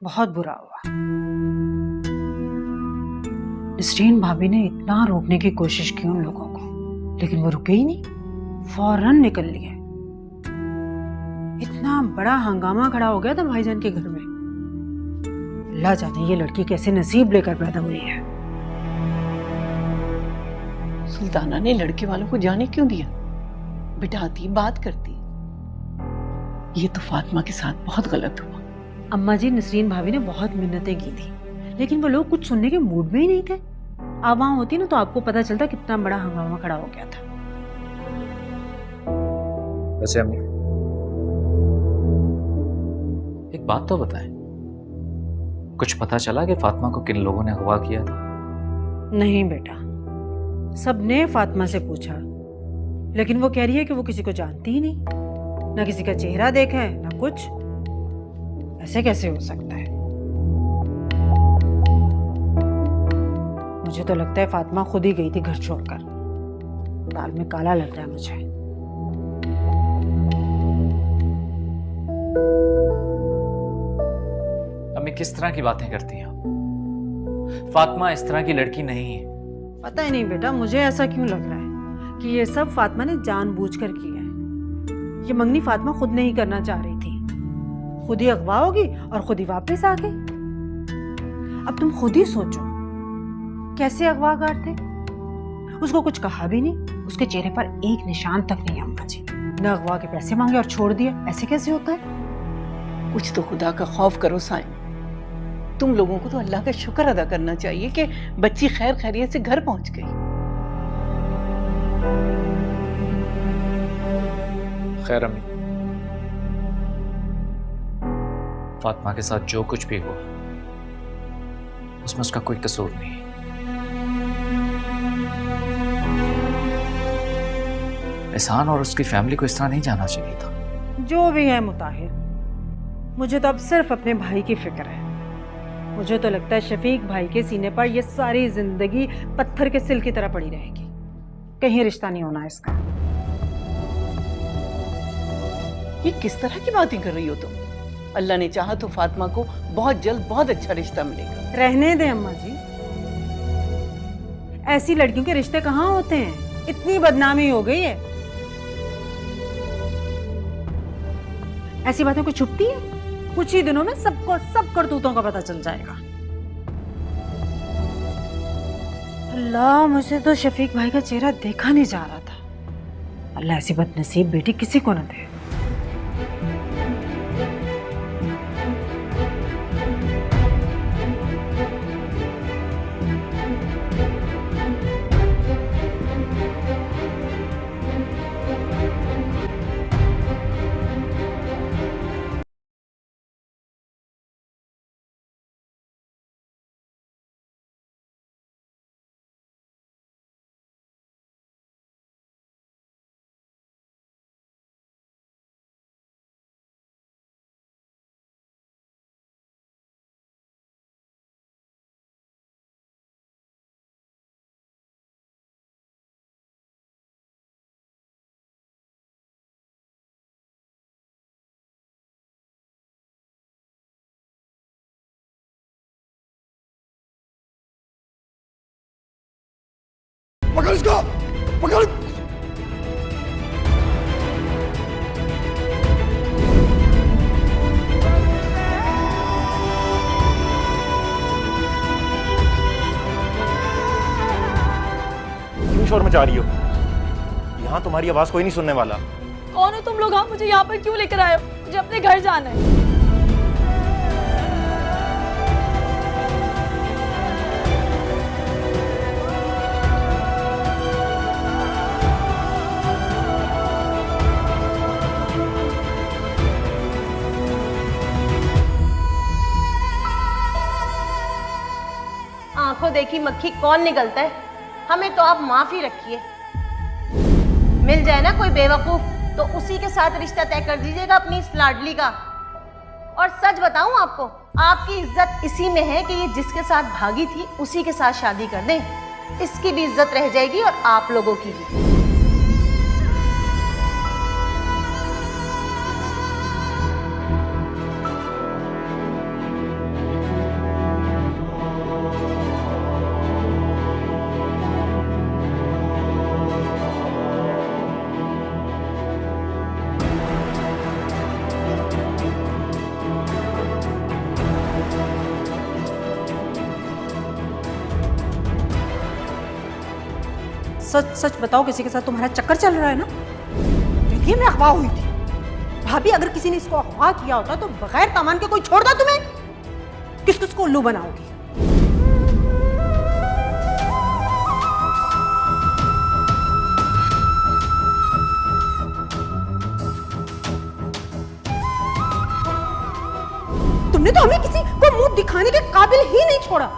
बहुत बुरा हुआ। नसरीन भाभी ने इतना रोकने की कोशिश की उन लोगों को, लेकिन वो रुके ही नहीं, फौरन निकल लिए। इतना बड़ा हंगामा खड़ा हो गया था भाईजान के घर में। अल्लाह जाने ये लड़की कैसे नसीब लेकर पैदा हुई है। सुल्ताना ने लड़के वालों को जाने क्यों दिया? बिठाती, बात करती। ये तो फातिमा के साथ बहुत गलत हुआ। अम्मा जी, नसरीन भाभी ने बहुत मिन्नतें की थी, लेकिन वो लोग कुछ सुनने के मूड में ही नहीं थे। आप वहां होती ना तो आपको पता चलता कितना बड़ा हंगामा खड़ा हो गया था। वैसे अम्मी, एक बात तो बताएं, कुछ पता चला कि फातिमा को किन लोगों ने अगवा किया था? नहीं बेटा, सबने फातिमा से पूछा, लेकिन वो कह रही है कि वो किसी को जानती ही नहीं, ना किसी का चेहरा देखा है ना कुछ। ऐसे कैसे हो सकता है? मुझे तो लगता है फातिमा खुद ही गई थी घर छोड़कर। दाल में काला लग रहा है मुझे। अम्मी, किस तरह की बातें करती हैं आप? फातिमा इस तरह की लड़की नहीं है। पता ही नहीं बेटा, मुझे ऐसा क्यों लग रहा है कि ये सब फातिमा ने जानबूझकर किया है। ये मंगनी फातिमा खुद नहीं करना चाह रही थी, खुद ही अगवा होगी और खुद ही वापस आ गई। अब तुम खुद ही सोचो, कैसे अगवागार थे? उसको कुछ कहा भी नहीं, उसके चेहरे पर एक निशान तक नहीं अम्मा जी। न अगवा के पैसे मांगे और छोड़ दिए, ऐसे कैसे होता है? कुछ तो खुदा का खौफ करो साईं। तुम लोगों को तो अल्लाह का शुक्र अदा करना चाहिए कि बच्ची खैर खैरियत से घर पहुंच गई। खैर अम्मी, फातिमा के साथ जो कुछ भी हुआ उसमें उसका कोई कसूर नहीं है। एहसान और उसकी फैमिली को इस तरह नहीं जाना चाहिए था। जो भी है मुताहिर, मुझे तो अब सिर्फ अपने भाई की फिक्र है। मुझे तो लगता है शफीक भाई के सीने पर ये सारी जिंदगी पत्थर के सिल की तरह पड़ी रहेगी। कहीं रिश्ता नहीं होना इसका। ये किस तरह की बातें कर रही हो तुम? अल्लाह ने चाहा तो फातिमा को बहुत जल्द बहुत अच्छा रिश्ता मिलेगा। रहने दे अम्मा जी, ऐसी लड़कियों के रिश्ते कहाँ होते हैं? इतनी बदनामी हो गई है। ऐसी बातें कोई छुपती है? कुछ ही दिनों में सबको सब करतूतों का पता चल जाएगा। अल्लाह, मुझे तो शफीक भाई का चेहरा देखा नहीं जा रहा था। अल्लाह ऐसी बदनसीब बेटी किसी को न दे। पकड़ इसको, पकड़। क्यों शोर मचा रही हो? यहाँ तुम्हारी आवाज कोई नहीं सुनने वाला। कौन हो तुम लोग? हाँ, मुझे यहाँ पर क्यों लेकर आए हो? मुझे अपने घर जाना है। आंखों देखी मक्खी कौन निकलता है? हमें तो आप माफी रखिए। मिल जाए ना कोई बेवकूफ तो उसी के साथ रिश्ता तय कर दीजिएगा अपनी इस लाडली का। और सच बताऊं आपको, आपकी इज्जत इसी में है कि ये जिसके साथ भागी थी उसी के साथ शादी कर दें। इसकी भी इज्जत रह जाएगी और आप लोगों की भी। सच सच बताओ, किसी के साथ तुम्हारा चक्कर चल रहा है ना? देखिए मैं अगवा हुई थी। भाभी, अगर किसी ने इसको अगवा किया होता तो बगैर सामान के कोई छोड़ता तुम्हें? किस किस को उल्लू बनाओगी? तुमने तो हमें किसी को मुंह दिखाने के काबिल ही नहीं छोड़ा।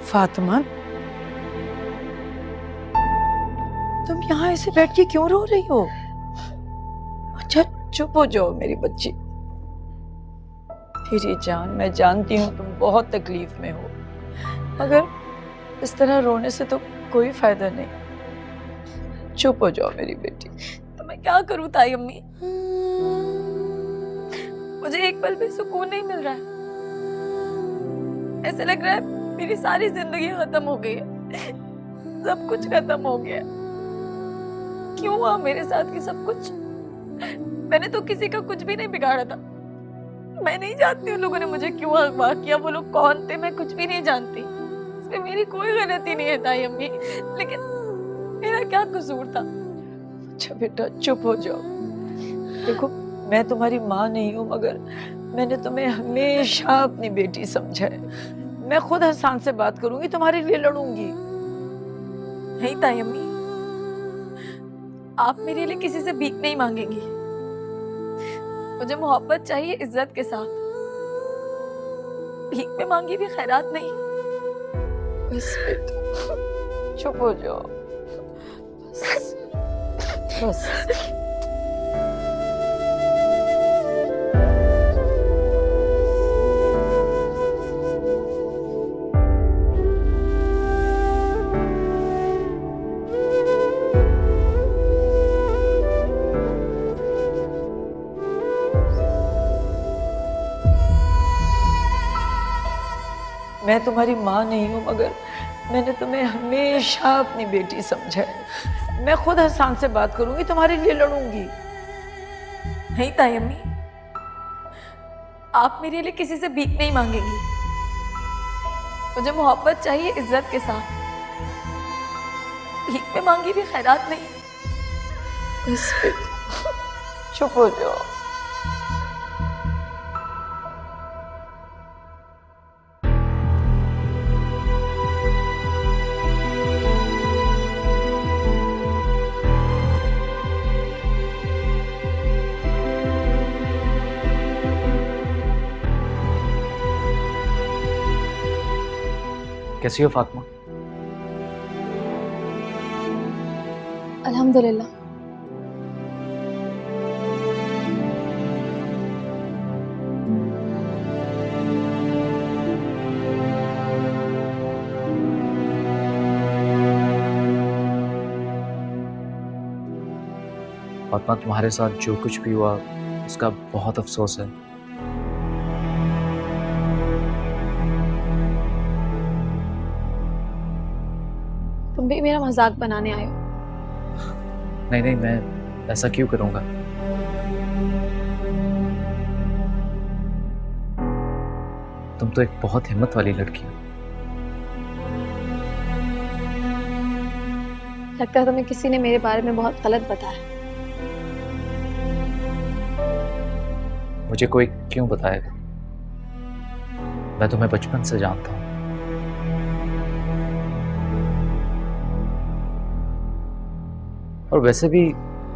फातिमा, तुम यहाँ ऐसे बैठ के क्यों रो रही हो? अच्छा चुप हो जाओ मेरी बच्ची। तेरी जान, मैं जानती हूँ तुम बहुत तकलीफ में हो, मगर इस तरह रोने से तो कोई फायदा नहीं। चुप हो जाओ मेरी बेटी। तो मैं क्या करूं ताई अम्मी? मुझे एक पल भी सुकून नहीं मिल रहा है। ऐसे लग रहा है मेरी सारी जिंदगी खत्म हो गई है, सब कुछ खत्म हो गया। क्यों हुआ मेरे साथ ये सब कुछ? मैंने तो किसी का कुछ भी नहीं बिगाड़ा था। मैं नहीं जानती उन लोगों ने मुझे क्यों अगवा किया, वो लोग कौन थे मैं कुछ भी नहीं जानती। इसमें मेरी कोई गलती नहीं है ताई अम्मी, लेकिन मेरा क्या कसूर था? अच्छा बेटा चुप हो जाओ। देखो मैं तुम्हारी माँ नहीं हूँ, मगर मैंने तुम्हें हमेशा अपनी बेटी समझा है। मैं खुद हसन से बात करूंगी, तुम्हारे लिए लड़ूंगी। नहीं ताई अम्मी, आप मेरे लिए किसी से भीख नहीं मांगेंगी। मुझे मोहब्बत चाहिए इज्जत के साथ। भीख में मांगी भी खैरात नहीं। बस बेटा चुप हो जाओ। बस बस। मैं तुम्हारी माँ नहीं हूँ, मगर मैंने तुम्हें हमेशा अपनी बेटी समझा है। मैं खुद हसन से बात करूंगी, तुम्हारे लिए लड़ूंगी। नहीं ताई अम्मी, आप मेरे लिए किसी से भीख नहीं मांगेंगी। मुझे मोहब्बत चाहिए इज्जत के साथ। भीख में मांगी भी खैरात नहीं। बस बेटा चुप हो जाओ। कैसी हो फातिमा? अल्हम्दुलिल्लाह। फातिमा, तुम्हारे साथ जो कुछ भी हुआ उसका बहुत अफसोस है। तुम भी मेरा मजाक बनाने आए हो। नहीं नहीं, मैं ऐसा क्यों करूंगा? तुम तो एक बहुत हिम्मत वाली लड़की हो। लगता है तुम्हें किसी ने मेरे बारे में बहुत गलत बताया। मुझे कोई क्यों बताएगा? मैं तुम्हें बचपन से जानता हूं। और वैसे भी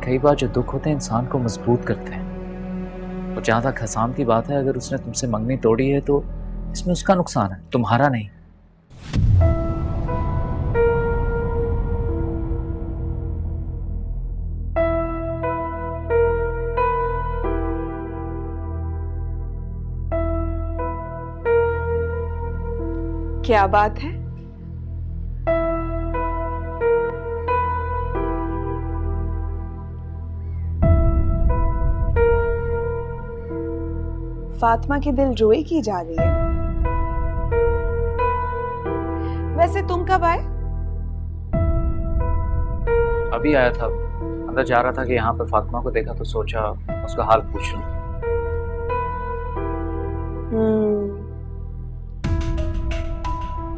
कई बार जो दुख होते हैं इंसान को मजबूत करते हैं। और जहां तक हसाम की बात है, अगर उसने तुमसे मंगनी तोड़ी है तो इसमें उसका नुकसान है, तुम्हारा नहीं। क्या बात है? फातिमा की दिल जोई की जा रही है। वैसे तुम कब आए? अभी आया था, अंदर जा रहा था कि यहाँ पर फातिमा को देखा तो सोचा उसका हाल पूछ लूं।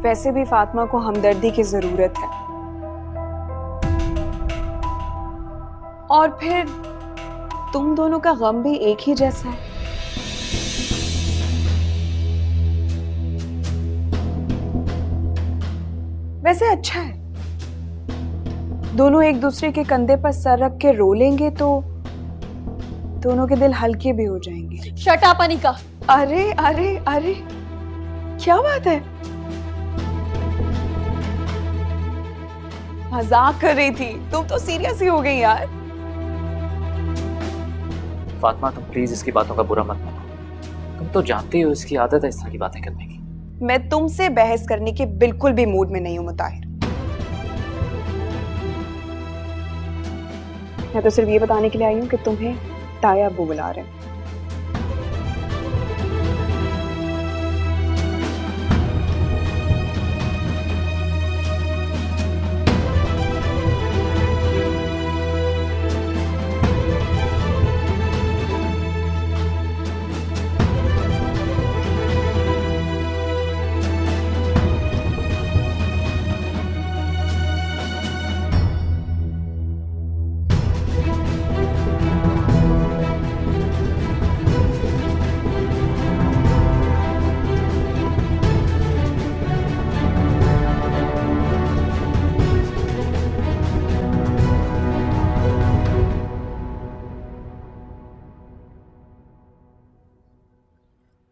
वैसे भी फातिमा को हमदर्दी की जरूरत है। और फिर तुम दोनों का गम भी एक ही जैसा है। वैसे अच्छा है, दोनों एक दूसरे के कंधे पर सर रख के रो लेंगे तो दोनों के दिल हल्के भी हो जाएंगे। Shut up Anika. अरे अरे अरे, क्या बात है? मजाक कर रही थी, तुम तो सीरियस ही हो गई यार। फातिमा, तुम प्लीज इसकी बातों का बुरा मत मानो। तुम तो जानती हो इसकी आदत है इस तरह की बातें करने की। मैं तुमसे बहस करने के बिल्कुल भी मूड में नहीं हूं मुताहिर। मैं तो सिर्फ ये बताने के लिए आई हूं कि तुम्हें ताया अब्बू बुला रहे हैं।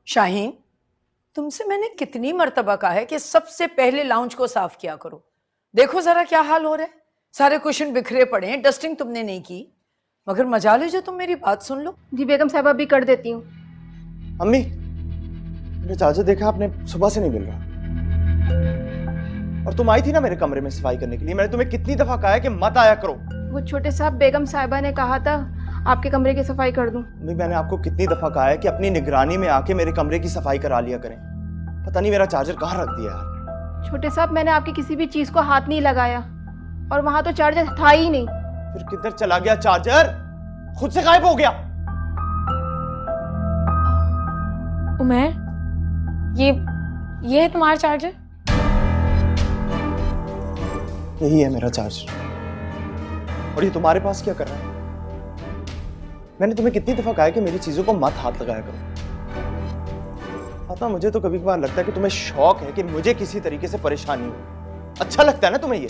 शाहीन, तुमसे मैंने कितनी मर्तबा कहा है कि सबसे पहले लाउंज को साफ किया करो। देखो जरा क्या हाल हो रहा है, सारे कुशन बिखरे पड़े हैं, डस्टिंग तुमने नहीं की। मगर मजा ले जो तुम मेरी बात सुन लो। जी बेगम साहब, अभी कर देती हूँ। अम्मी, मेरे चार्जर देखा आपने? सुबह से नहीं मिल रहा। और तुम आई थी ना मेरे कमरे में सफाई करने के लिए, मैंने तुम्हें कितनी दफा कहा है कि मत आया करो। वो छोटे साहब, बेगम साहिबा ने कहा था आपके कमरे की सफाई कर दूं। अम्मी, मैंने आपको कितनी दफा कहा है कि अपनी निगरानी में आके मेरे कमरे की सफाई करा लिया करें। पता नहीं मेरा चार्जर कहाँ रख दिया यार। छोटे साहब, मैंने आपकी किसी भी चीज को हाथ नहीं लगाया और वहां तो चार्जर था ही नहीं। फिर किधर चला गया चार्जर? खुद से गायब हो गया। उमर, ये है तुम्हारा चार्जर? यही है मेरा चार्जर। और ये तुम्हारे पास क्या कर रहा है? मैंने तुम्हें कितनी दफा कहा है कि मेरी चीजों को मत हाथ लगाया करो। पता, मुझे तो कभी कभार लगता है कि तुम्हें शौक है कि मुझे किसी तरीके से परेशानी हो। अच्छा लगता है ना तुम्हें ये?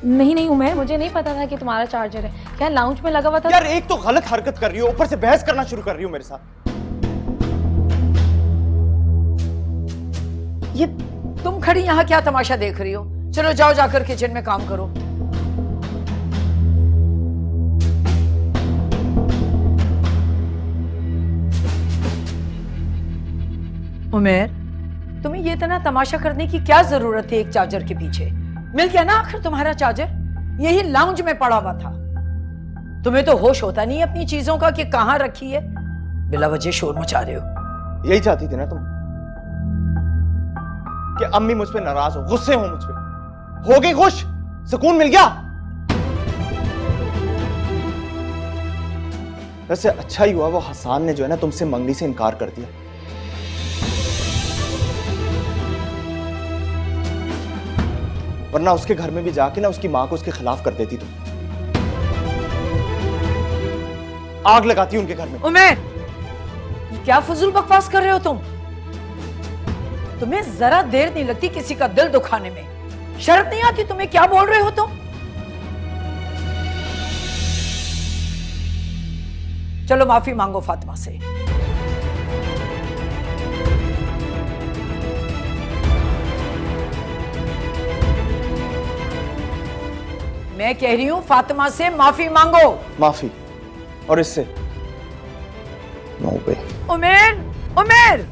नहीं नहीं उमर, मुझे नहीं पता था कि तुम्हारा चार्जर है। क्या लाउंज में लगा हुआ था? यार, एक तो गलत हरकत कर रही हो, ऊपर से बहस करना शुरू कर रही हो मेरे साथ। ये तुम खड़ी यहाँ क्या तमाशा देख रही हो? चलो जाओ, जाकर किचन में काम करो। उमेर, तुम्हें ये इतना तमाशा करने की क्या जरूरत है? एक चार्जर के पीछे मिल गया ना आखिर तुम्हारा चार्जर, यही लाउंज में पड़ा हुआ था। तुम्हें तो होश होता नहीं है अपनी चीजों का कि कहाँ रखी है, बिला वजह शोर मचा रहे हो। यही चाहती थी ना तुम कि अम्मी मुझ पे नाराज हो, गुस्से हो मुझ पे। हो गई खुश, सुकून मिल गया। वैसे अच्छा ही हुआ वो हसन ने जो है ना तुमसे मंगनी से इनकार कर दिया। वरना उसके घर में भी जाके ना उसकी मां को उसके खिलाफ कर देती तुम, आग लगाती उनके घर में। उमेर, ये क्या फजूल बकवास कर रहे हो तुम? तुम्हें जरा देर नहीं लगती किसी का दिल दुखाने में? शर्म नहीं आती तुम्हें? क्या बोल रहे हो तुम? चलो माफी मांगो फातिमा से। मैं कह रही हूं फातिमा से माफी मांगो। माफी? और इससे? नो वे। उमेर, उमेर!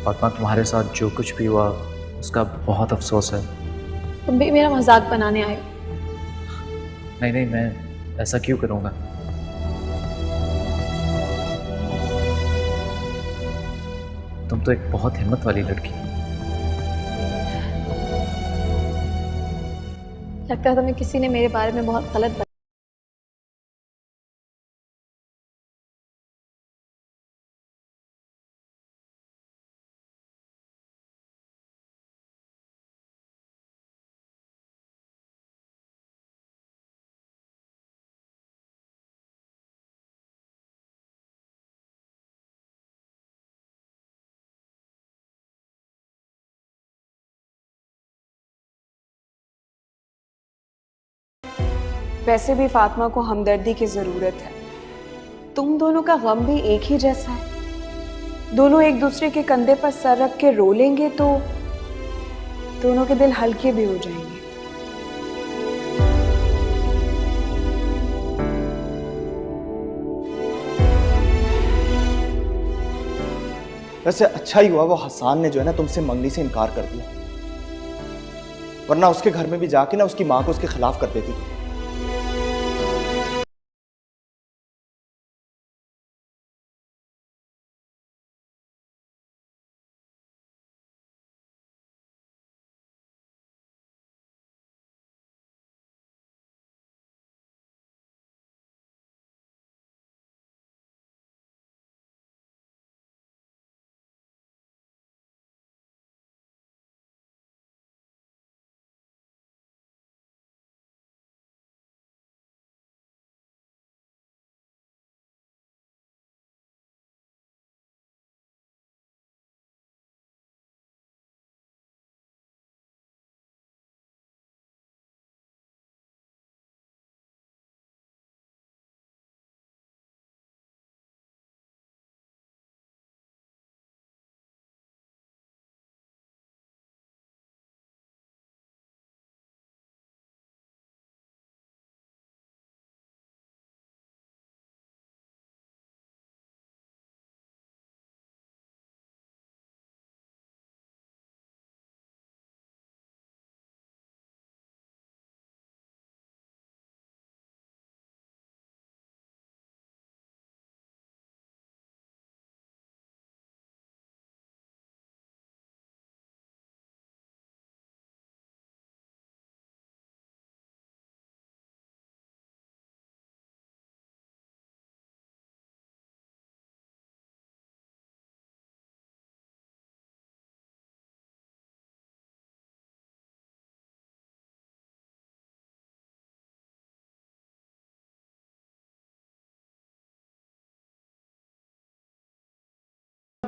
फातिमा, तुम्हारे साथ जो कुछ भी हुआ उसका बहुत अफसोस है। तुम भी मेरा मजाक बनाने आए हो। नहीं नहीं, मैं ऐसा क्यों करूँगा? तुम तो एक बहुत हिम्मत वाली लड़की हो। लगता है तुम्हें किसी ने मेरे बारे में बहुत गलत वैसे भी फातिमा को हमदर्दी की जरूरत है। तुम दोनों का गम भी एक ही जैसा है। दोनों एक दूसरे के कंधे पर सर रख के रो लेंगे तो दोनों के दिल हल्के भी हो जाएंगे। वैसे अच्छा ही हुआ वो हसन ने जो है ना तुमसे मंगनी से इनकार कर दिया, वरना उसके घर में भी जाके ना उसकी मां को उसके खिलाफ कर देती तुम।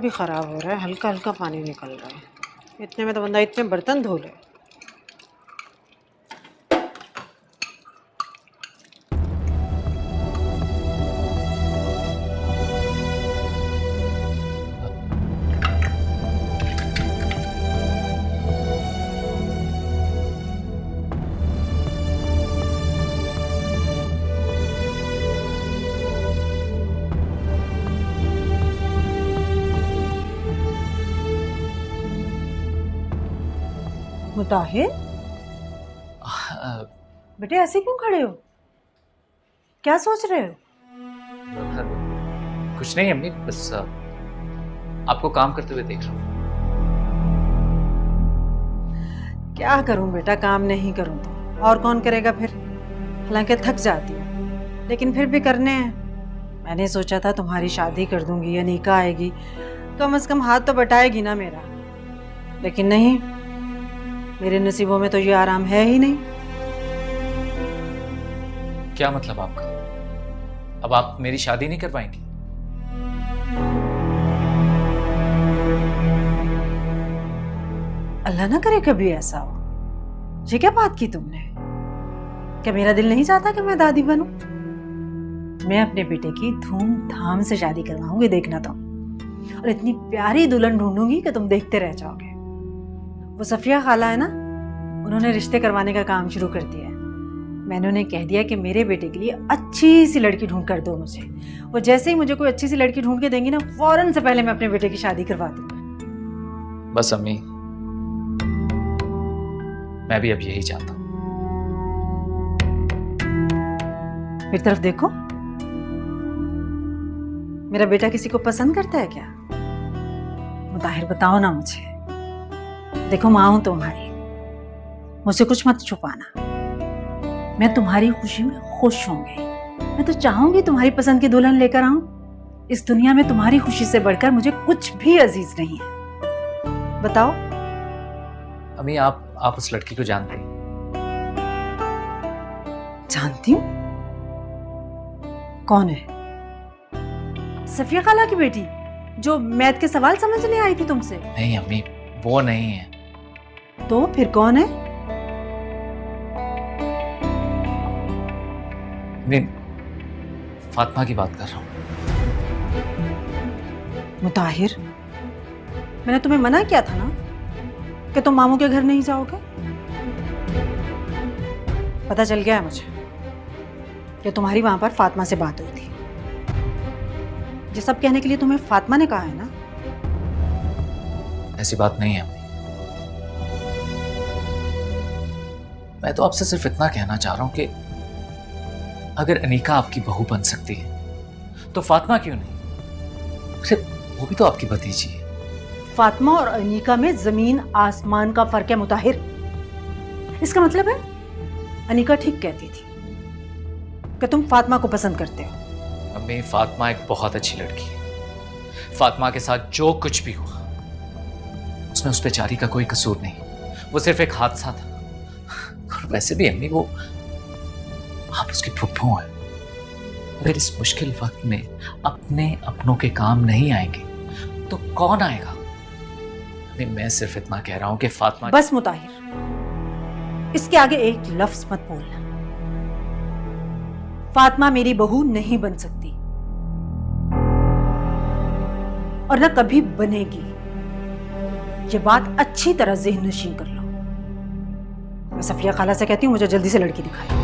भी ख़राब हो रहा है, हल्का हल्का पानी निकल रहा है। इतने में तो बंदा इतने बर्तन धो ले। मुताहिर, बेटे ऐसे क्यों खड़े हो? क्या सोच रहे हो? कुछ नहीं अम्मी, बस आपको काम करते हुए देख रहा हूँ। क्या करूं बेटा, काम नहीं करूं तो और कौन करेगा फिर? हालांकि थक जाती हूँ लेकिन फिर भी करने हैं। मैंने सोचा था तुम्हारी शादी कर दूंगी, अनीका आएगी, कम से कम हाथ तो बटाएगी ना मेरा, लेकिन नहीं, मेरे नसीबों में तो ये आराम है ही नहीं। क्या मतलब आपका? अब आप मेरी शादी नहीं कर पाएंगी? अल्लाह ना करे कभी ऐसा हो। ये क्या बात की तुमने? क्या मेरा दिल नहीं चाहता कि मैं दादी बनूं? मैं अपने बेटे की धूमधाम से शादी करवाऊंगी, देखना तुम। और इतनी प्यारी दुल्हन ढूंढूंगी कि तुम देखते रह जाओगे। वो सफिया खाला है ना, उन्होंने रिश्ते करवाने का काम शुरू कर दिया है। मैंने उन्हें कह दिया कि मेरे बेटे के लिए अच्छी सी लड़की ढूंढ कर दो मुझे। वो जैसे ही मुझे कोई अच्छी सी लड़की ढूंढ के देंगी ना, फौरन से पहले मैं अपने बेटे की शादी करवा दूंगी। बस अम्मी, मैं भी अब यही चाहता हूँ। मेरी तरफ देखो, मेरा बेटा किसी को पसंद करता है क्या? मुताहिर बताओ ना मुझे। देखो माँ हूं तुम्हारी, मुझसे कुछ मत छुपाना। मैं तुम्हारी खुशी में खुश होंगी। मैं तो चाहूंगी तुम्हारी पसंद की दुल्हन लेकर आऊं। इस दुनिया में तुम्हारी खुशी से बढ़कर मुझे कुछ भी अजीज नहीं है। बताओ। अम्मी, आप उस लड़की को जानते हैं? जानती हूँ। कौन है? सफिया खाला की बेटी जो मैथ के सवाल समझने आई थी तुमसे? नहीं अम्मी, वो नहीं है। तो फिर कौन है? मैं फातिमा की बात कर रहा हूँ। मुताहिर, मैंने तुम्हें मना किया था ना कि तुम मामू के घर नहीं जाओगे। पता चल गया है मुझे कि तुम्हारी वहां पर फातिमा से बात हुई थी। ये सब कहने के लिए तुम्हें फातिमा ने कहा है ना? ऐसी बात नहीं है अम्मी। मैं तो आपसे सिर्फ इतना कहना चाह रहा हूं कि अगर अनीका आपकी बहू बन सकती है तो फातिमा क्यों नहीं? अरे वो भी तो आपकी भतीजी है। फातिमा और अनीका में जमीन आसमान का फर्क है मुताहिर। इसका मतलब है अनीका ठीक कहती थी कि तुम फातिमा को पसंद करते हो। अम्मी, फातिमा एक बहुत अच्छी लड़की है। फातिमा के साथ जो कुछ भी हुआ उसमें उस बेचारी का कोई कसूर नहीं, वो सिर्फ एक हादसा था। और वैसे भी अम्मी, वो आप उसकी फुफ्फू हैं। अगर इस मुश्किल वक्त में अपने अपनों के काम नहीं आएंगे तो कौन आएगा? अम्मी, मैं सिर्फ इतना कह रहा हूं कि फातिमा। बस मुताहिर, इसके आगे एक लफ्ज मत बोलना। फातिमा मेरी बहू नहीं बन सकती और न कभी बनेगी। ये बात अच्छी तरह ज़हन नशीं कर लो। मैं सफिया खाला से कहती हूँ मुझे जल्दी से लड़की दिखाई।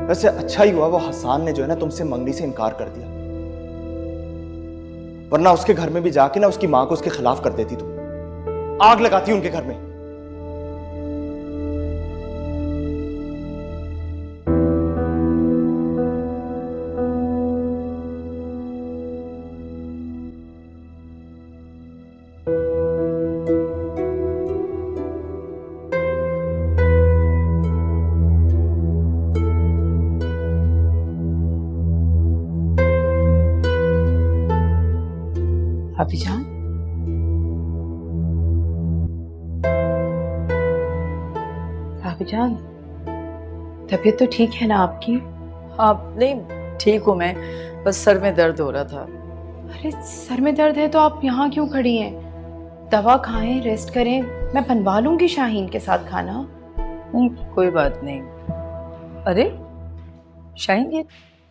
वैसे अच्छा ही हुआ वो हसान ने जो है ना तुमसे मंगनी से इनकार कर दिया, वरना उसके घर में भी जाके ना उसकी मां को उसके खिलाफ कर देती, तुम आग लगाती उनके घर में। भाभी जान, भाभी जान, तबीयत तो ठीक है ना आपकी? हाँ नहीं ठीक हूँ मैं, बस सर में दर्द हो रहा था। अरे सर में दर्द है तो आप यहाँ क्यों खड़ी हैं? दवा खाएं, रेस्ट करें, मैं बनवा लूंगी शाहीन के साथ खाना। नहीं कोई बात नहीं। अरे शाहीन, ये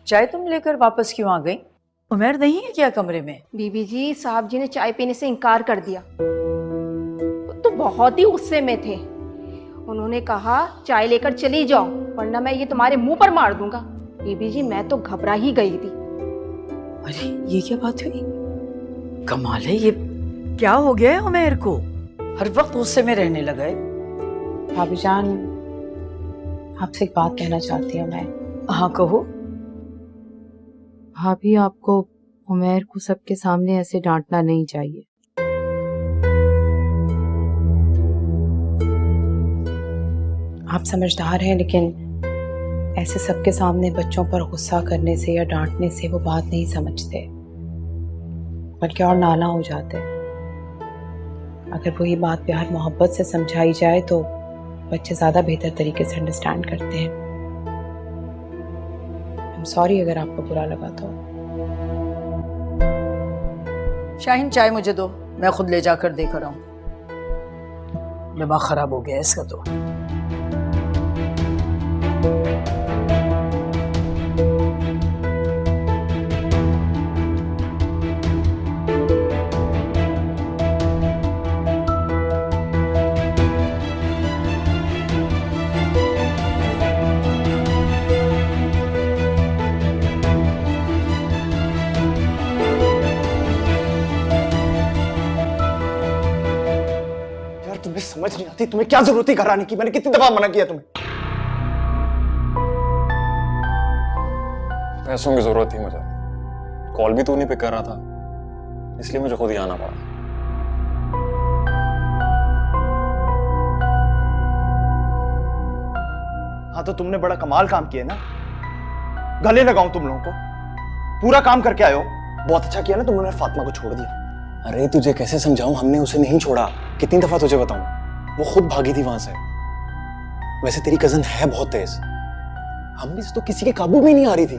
चाय तुम लेकर वापस क्यों आ गई? उमर नहीं है क्या कमरे में? बीबी जी, साहब जी ने चाय पीने से इनकार कर दिया। वो तो बहुत ही गुस्से में थे। उन्होंने कहा चाय लेकर चली जाओ वरना मैं ये तुम्हारे मुंह पर मार दूंगा। बीबी जी मैं तो घबरा ही गई थी। अरे ये क्या बात हुई? कमाल है, ये क्या हो गया है उमर को? हर वक्त गुस्से में रहने लगा है। भाभी जान, आपसे एक बात कहना चाहती हूँ मैं। हाँ कहो। भाभी, आपको उमैर को सबके सामने ऐसे डांटना नहीं चाहिए। आप समझदार हैं, लेकिन ऐसे सबके सामने बच्चों पर गुस्सा करने से या डांटने से वो बात नहीं समझते, बल्कि और नाला हो जाते हैं। अगर वही बात प्यार मोहब्बत से समझाई जाए तो बच्चे ज्यादा बेहतर तरीके से अंडरस्टैंड करते हैं। I'm sorry अगर आपको बुरा लगा तो। शाहीन चाय मुझे दो, मैं खुद ले जाकर देकर आऊं। दिमाग खराब हो गया इसका तो। यार तुम्हें समझ नहीं आती, तुम्हें क्या जरूरत थी घर आने की? मैंने कितनी दफा मना किया तुम्हें। पैसों की जरूरत थी मुझे, कॉल भी तू नहीं पिक कर रहा था, इसलिए मुझे खुद ही आना पड़ा। हाँ तो तुमने बड़ा कमाल काम किया ना, गले लगाऊं तुम लोगों को? पूरा काम करके आए हो। बहुत अच्छा किया ना तुमने फातिमा को छोड़ दिया। अरे तुझे कैसे समझाऊं, हमने उसे नहीं छोड़ा। कितनी दफा तुझे बताऊं, वो खुद भागी थी वहां से। वैसे तेरी कजन है बहुत तेज, हम भी तो किसी के काबू में नहीं आ रही थी।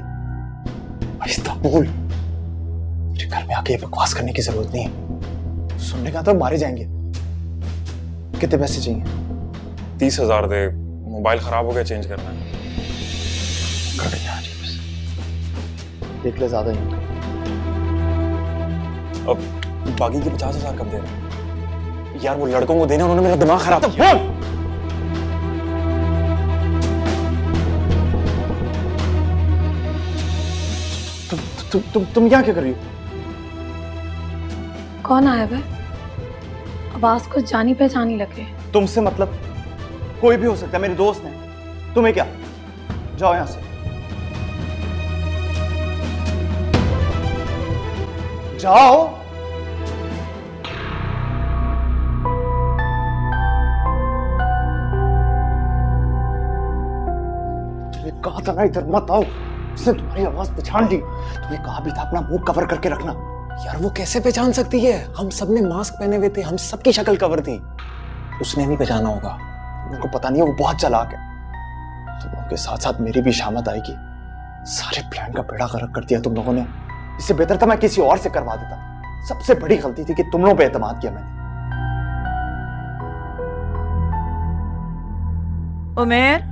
आहिस्ता बोल, मुझे घर में आके बकवास करने की जरूरत नहीं है। सुनने का तो मारे जाएंगे। कितने पैसे चाहिए? 30,000 दे, मोबाइल खराब हो गया, चेंज करना है। कर देना आज बस, देख ले ज्यादा नहीं। अब बाकी के 50,000 कब दे रहे? यार वो लड़कों को देना, उन्होंने मेरा दिमाग खराब किया। तुम यहाँ क्या कर रही हो? कौन आया वह? आवाज कुछ जानी पहचानी लग रही है। तुमसे मतलब? कोई भी हो सकता है, मेरे दोस्त हैं। तुम्हें क्या? जाओ यहां से, जाओ। तुम्हें कहा था ना इधर मत आओ, जिसने तुम्हारी आवाज पहचान ली। तुम्हें कहा भी था अपना मुंह कवर करके रखना। यार वो कैसे पहचान सकती है? हम सबने मास्क पहने हुए थे, हम सबकी शक्ल कवर थी। उसने नहीं पहचाना होगा। उनको पता नहीं है, वो बहुत चालाक है। तुम लोगों के साथ साथ मेरी भी शामत आएगी। सारे प्लान का बेड़ा गर्क कर दिया तुम लोगों ने। इससे बेहतर था मैं किसी और से करवा देता। सबसे बड़ी गलती थी कि तुम लोगों पे एतमाद किया मैंने। उमर,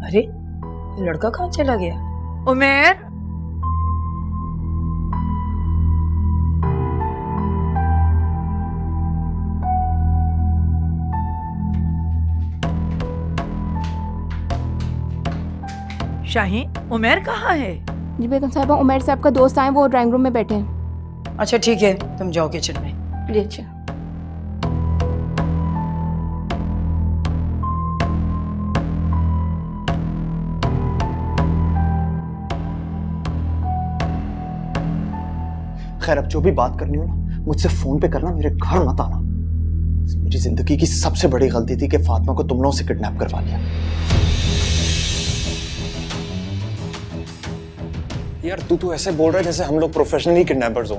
अरे ये लड़का कहाँ चला गया? उमर, शाहीन, उमर कहाँ है? जी बेगम साहबा, उमर साहब का दोस्त आए, वो ड्राइंग रूम में बैठे हैं। अच्छा ठीक है, तुम जाओ किचन में। जी अच्छा। खैर अब जो भी बात करनी हो ना, मुझसे फोन पे करना, मेरे घर मत आना। मेरी जिंदगी की सबसे बड़ी गलती थी कि फातिमा को तुम लोगों से किडनैप करवा लिया। यार तू तो ऐसे बोल रहा है जैसे हम लोग प्रोफेशनली किडनैपर्स हो,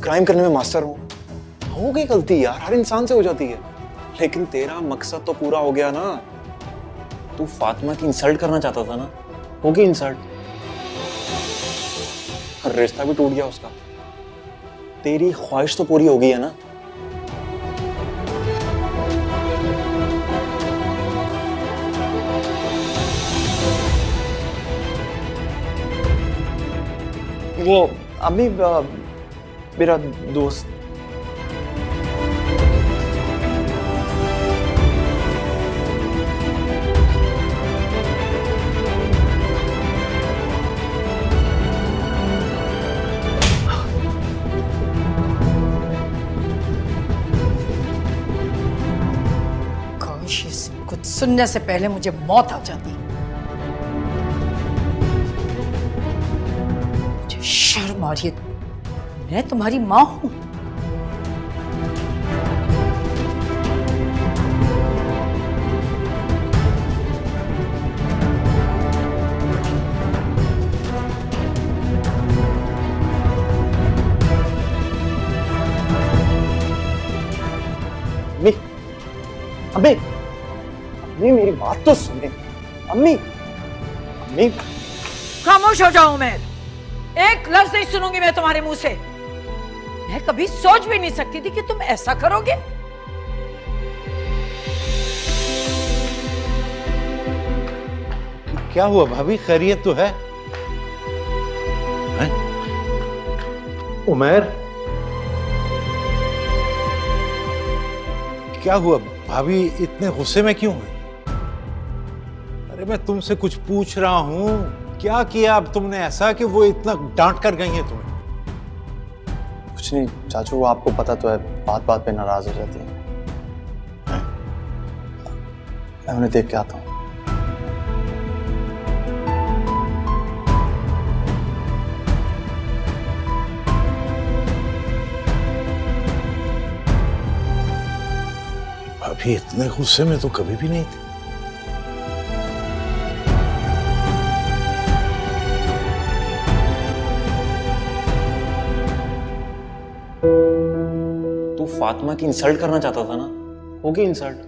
क्राइम करने में मास्टर हो गई गलती यार, हर इंसान से हो जाती है। लेकिन तेरा मकसद तो पूरा हो गया ना, तू फातिमा की इंसल्ट करना चाहता था ना, होगी इंसल्ट, रिश्ता भी टूट गया उसका, तेरी ख्वाहिश तो पूरी हो गई है ना। वो अम्मी मेरा दोस्त काश ये सब कुछ सुनने से पहले मुझे मौत आ जाती। मुझे शर्म आ रही है, मैं तुम्हारी माँ हूं। अम्मी अम्मी अम्मी मेरी बात तो सुने। अम्मी अम्मी खामोश हो जाओ मैं, एक लफ्ज नहीं सुनूंगी मैं तुम्हारे मुंह से। मैं कभी सोच भी नहीं सकती थी कि तुम ऐसा करोगे। क्या हुआ भाभी, खैरियत तो है? हैं? उमर क्या हुआ भाभी, इतने गुस्से में क्यों हैं? अरे मैं तुमसे कुछ पूछ रहा हूं, क्या किया अब तुमने ऐसा कि वो इतना डांट कर गई हैं तुम्हें? कुछ नहीं चाचू, वो आपको पता तो है, बात बात पे नाराज हो जाती है। मैं उन्हें देख के आता हूँ। भाभी इतने गुस्से में तो कभी भी नहीं थी। तू फातिमा की इंसल्ट करना चाहता था ना, होगी इंसल्ट,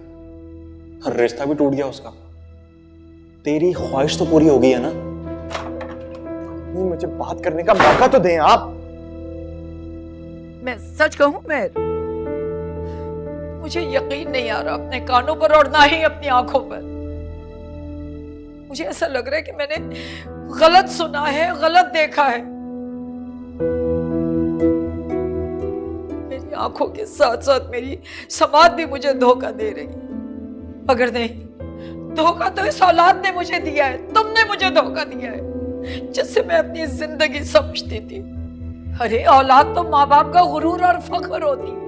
रिश्ता भी टूट गया उसका, तेरी ख्वाहिश तो पूरी हो गई है ना। मुझे बात करने का मौका तो दें आप। मैं सच कहूं मैं, मुझे यकीन नहीं आ रहा अपने कानों पर और ना ही अपनी आंखों पर। मुझे ऐसा लग रहा है कि मैंने गलत सुना है, गलत देखा है। मेरी आंखों के साथ साथ मेरी समाज भी मुझे धोखा दे रही। मगर नहीं, धोखा तो इस औलाद ने मुझे दिया है, तुमने मुझे धोखा दिया है, जिससे मैं अपनी जिंदगी समझती थी। अरे औलाद तो माँ बाप का गुरूर और फख्र होती है,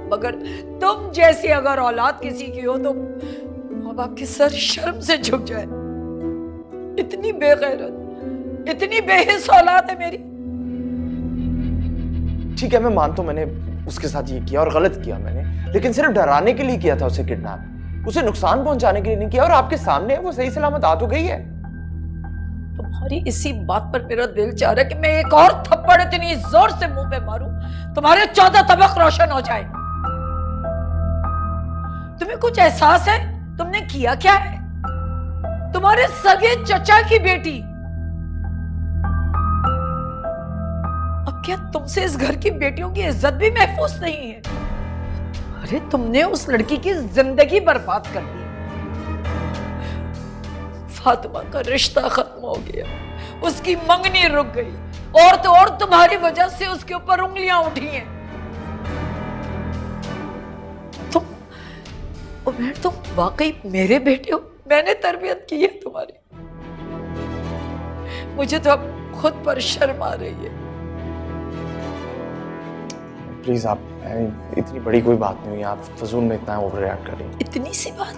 मगर तुम जैसी अगर औलाद किसी की हो तो माँ बाप के सर शर्म से झुक जाए। इतनी बेगैरत, इतनी बेहिस औलाद है मेरी। ठीक है, मैं मानता हूं मैंने उसके साथ ये किया और गलत किया मैंने, लेकिन सिर्फ डराने के लिए किया था उसे किडनैप, उसे नुकसान पहुंचाने के लिए नहीं किया। और आपके सामने वो सही सलामत आ तो गई है। तुम्हारी इसी बात पर मेरा दिल चाह रहा है कि मैं एक और थप्पड़ इतनी जोर से मुंह पे मारूं, तुम्हारे 14 तबक रोशन हो जाए। तुम्हें कुछ एहसास है तुमने किया क्या है? तुम्हारे सगे चचा की बेटी, अब क्या तुमसे इस घर की बेटियों की इज्जत भी महफूज नहीं है? अरे तुमने उस लड़की की जिंदगी बर्बाद कर दी। फातिमा का रिश्ता खत्म हो गया, उसकी मंगनी रुक गई, और तो और तुम्हारी वजह से उसके ऊपर उंगलियां उठी हैं। उमर, तुम वाकई मेरे बेटे हो, मैंने तरबियत की है तुम्हारी। मुझे तो अब खुद पर शर्म आ रही है। प्लीज आप, इतनी बड़ी कोई बात नहीं हुई, आप फजूल में इतना ओवर रिएक्ट कर रही हैं। इतनी सी बात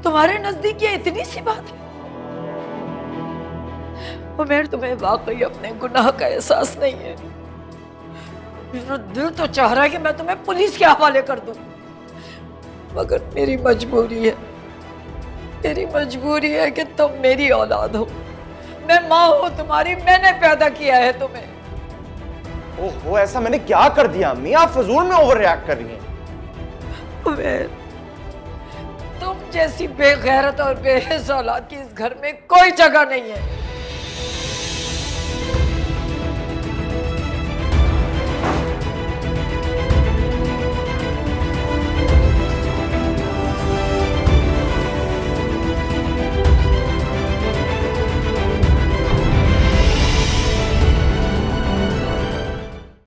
तुम्हारे नजदीक ये इतनी सी बात है? उमर, तुम्हें वाकई अपने गुनाह का एहसास नहीं है। मेरा दिल तो चाह रहा है कि मैं तुम्हें पुलिस के हवाले कर दूं, मगर मेरी मजबूरी है, मेरी मजबूरी है कि तुम मेरी औलाद हो, मैं माँ हूँ तुम्हारी, मैंने पैदा किया है तुम्हें। ओहो, ऐसा मैंने क्या कर दिया अम्मी? आप फजूल में ओवर रिएक्ट कर रही हैं। उमर, तुम जैसी बेगैरत और बेहिस औलाद की इस घर में कोई जगह नहीं है।